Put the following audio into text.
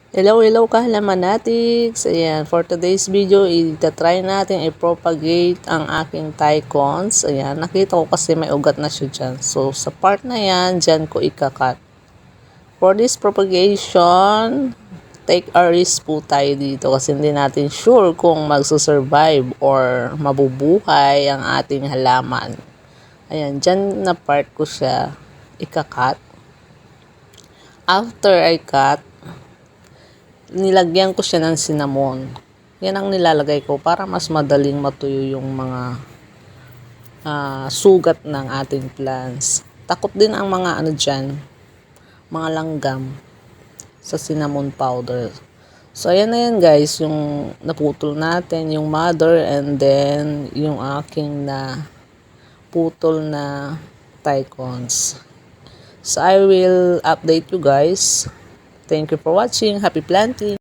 Hello kahalamanatics! Ayan, for today's video, itatry natin i-propagate ang aking Tycons. Ayan, nakita ko kasi may ugat na siya dyan. So, sa part na yan, dyan ko ikakat. For this propagation, take a risk po tayo dito kasi hindi natin sure kung magsusurvive or mabubuhay ang ating halaman. Ayan, dyan na part ko siya ikakat. After I cut, nilagyan ko siya ng cinnamon. Yan ang nilalagay ko para mas madaling matuyo yung mga sugat ng ating plants. Takot din ang mga dyan, mga langgam sa cinnamon powder. So, ayan na yan guys, yung naputol natin, yung mother and then yung aking na putol na Tycons. So, I will update you guys. Thank you for watching. Happy planting!